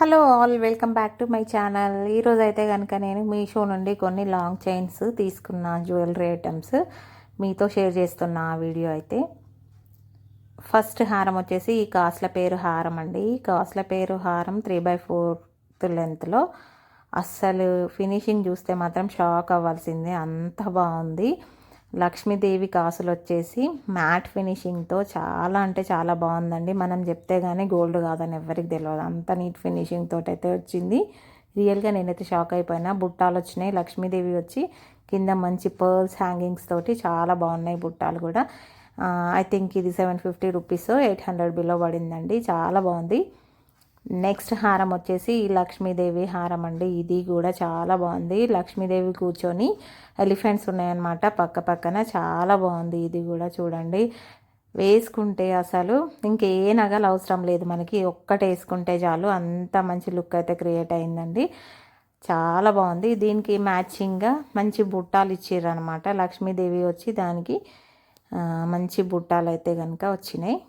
Hello all, welcome back to my channel. ఈరోజు అయితే కనుక నేను మీషో నుండి కొన్ని లాంగ్ చైన్స్ తీసుకున్న జ్యువెలరీ ఐటమ్స్ మీతో షేర్ చేస్తున్న ఆ వీడియో అయితే. ఫస్ట్ హారం వచ్చేసి ఈ కాస్ల పేరు హారం అండి. ఈ కాస్ల పేరు హారం 3/4 లెంత్లో. అస్సలు ఫినిషింగ్ చూస్తే మాత్రం షాక్ అవ్వాల్సిందే, అంత బాగుంది. లక్ష్మీదేవి కాసులు వచ్చేసి మ్యాట్ ఫినిషింగ్తో చాలా అంటే చాలా బాగుందండి. మనం చెప్తే కానీ గోల్డ్ కాదని ఎవరికి తెలియదు, అంత నీట్ ఫినిషింగ్ తోటి అయితే వచ్చింది. రియల్గా నేనైతే షాక్ అయిపోయినా. బుట్టాలు వచ్చినాయి, లక్ష్మీదేవి వచ్చి కింద మంచి పర్ల్స్ హ్యాంగింగ్స్ తోటి చాలా బాగున్నాయి బుట్టాలు కూడా. ఐ థింక్ ఇది 750 రూపీస్ 800 బిలో పడిందండి, చాలా బాగుంది. నెక్స్ట్ హారం వచ్చేసి లక్ష్మీదేవి హారం అండి. ఇది కూడా చాలా బాగుంది. లక్ష్మీదేవి కూర్చొని ఎలిఫెంట్స్ ఉన్నాయన్నమాట పక్క పక్కన, చాలా బాగుంది. ఇది కూడా చూడండి, వేసుకుంటే అసలు ఇంకే నగలు అవసరం లేదు మనకి, ఒక్కటి వేసుకుంటే చాలు, అంత మంచి లుక్ అయితే క్రియేట్ అయిందండి. చాలా బాగుంది. దీనికి మ్యాచింగ్గా మంచి బుట్టాలు ఇచ్చిర్రనమాట. లక్ష్మీదేవి వచ్చి దానికి మంచి బుట్టాలు అయితే కనుక వచ్చినాయి.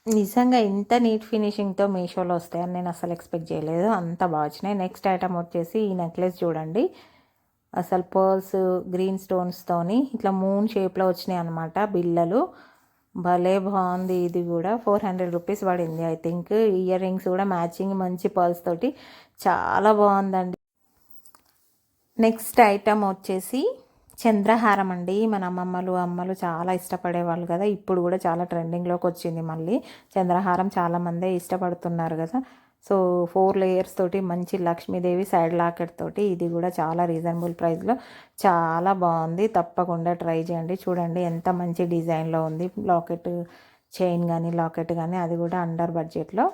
నిజంగా ఇంత నీట్ ఫినిషింగ్తో మీషోలో వస్తాయని నేను అసలు ఎక్స్పెక్ట్ చేయలేదు, అంత బాగా వచ్చినాయి. నెక్స్ట్ ఐటమ్ వచ్చేసి ఈ నెక్లెస్ చూడండి, అసలు పర్ల్స్ గ్రీన్ స్టోన్స్తోని ఇట్లా మూన్ షేప్లో వచ్చినాయి అనమాట బిళ్ళలు. భలే బాగుంది. ఇది కూడా 400 రూపీస్ పడింది ఐ థింక్. ఇయర్ రింగ్స్ కూడా మ్యాచింగ్ మంచి పర్ల్స్ తోటి చాలా బాగుందండి. నెక్స్ట్ ఐటమ్ వచ్చేసి చంద్రహారం అండి. మన అమ్మలు చాలా ఇష్టపడేవాళ్ళు కదా, ఇప్పుడు కూడా చాలా ట్రెండింగ్లోకి వచ్చింది మళ్ళీ చంద్రహారం. చాలామందే ఇష్టపడుతున్నారు కదా. సో 4 లేయర్స్ తోటి మంచి లక్ష్మీదేవి సైడ్ లాకెట్ తోటి, ఇది కూడా చాలా రీజనబుల్ ప్రైస్లో చాలా బాగుంది. తప్పకుండా ట్రై చేయండి. చూడండి ఎంత మంచి డిజైన్లో ఉంది. లాకెట్ చైన్ కానీ లాకెట్ కానీ అది కూడా అండర్ బడ్జెట్లో.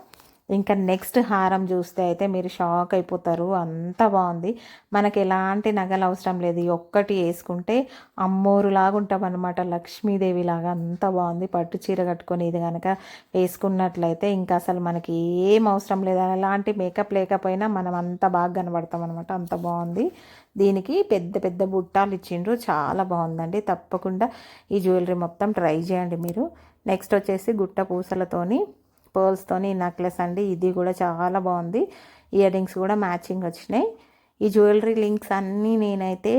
ఇంకా నెక్స్ట్ హారం చూస్తే అయితే మీరు షాక్ అయిపోతారు, అంత బాగుంది. మనకి ఎలాంటి నగలు అవసరం లేదు, ఒక్కటి వేసుకుంటే అమ్మోరులాగా ఉంటాం అనమాట, లక్ష్మీదేవి లాగా. అంత బాగుంది. పట్టు చీర కట్టుకొని ఇది కనుక వేసుకున్నట్లయితే ఇంకా అసలు మనకి ఏం అవసరం లేదు, ఎలాంటి మేకప్ లేకపోయినా మనం అంత బాగా కనబడతాం అనమాట, అంత బాగుంది. దీనికి పెద్ద పెద్ద బుట్టాలు ఇచ్చిండ్రు, చాలా బాగుందండి. తప్పకుండా ఈ జ్యువెలరీ మొత్తం ట్రై చేయండి మీరు. నెక్స్ట్ వచ్చేసి గుట్ట పూసలతోని పర్ల్స్తోని నెక్లెస్ అండి. ఇది కూడా చాలా బాగుంది. ఇయర్ రింగ్స్ కూడా మ్యాచింగ్ వచ్చినాయి. ఈ జ్యువెలరీ లింక్స్ అన్నీ నేనైతే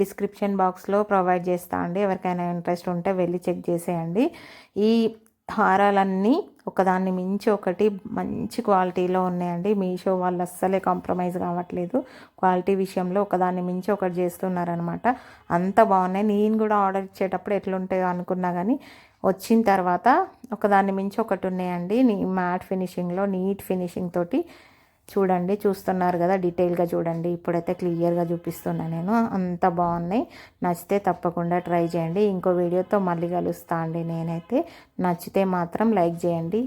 డిస్క్రిప్షన్ బాక్స్లో ప్రొవైడ్ చేస్తా అండి, ఎవరికైనా ఇంట్రెస్ట్ ఉంటే వెళ్ళి చెక్ చేసేయండి. ఈ హారాలన్నీ ఒకదాన్ని మించి ఒకటి మంచి క్వాలిటీలో ఉన్నాయండి. మీషో వాళ్ళు అస్సలే కాంప్రమైజ్ కావట్లేదు క్వాలిటీ విషయంలో, ఒకదాన్ని మించి ఒకటి చేస్తున్నారనమాట, అంత బాగున్నాయి. నేను కూడా ఆర్డర్ ఇచ్చేటప్పుడు ఎట్లుంటాయో అనుకున్నా కానీ వచ్చిన తర్వాత ఒకదాన్ని మించి ఒకటి ఉన్నాయండి. మ్యాట్ ఫినిషింగ్లో నీట్ ఫినిషింగ్ తోటి. చూడండి, చూస్తున్నారు కదా, డీటెయిల్గా చూడండి. ఇప్పుడైతే క్లియర్గా చూపిస్తున్నా నేను, అంత బాగున్నాయి. నచ్చితే తప్పకుండా ట్రై చేయండి. ఇంకో వీడియోతో మళ్ళీ కలుస్తా అండి నేనైతే. నచ్చితే మాత్రం లైక్ చేయండి.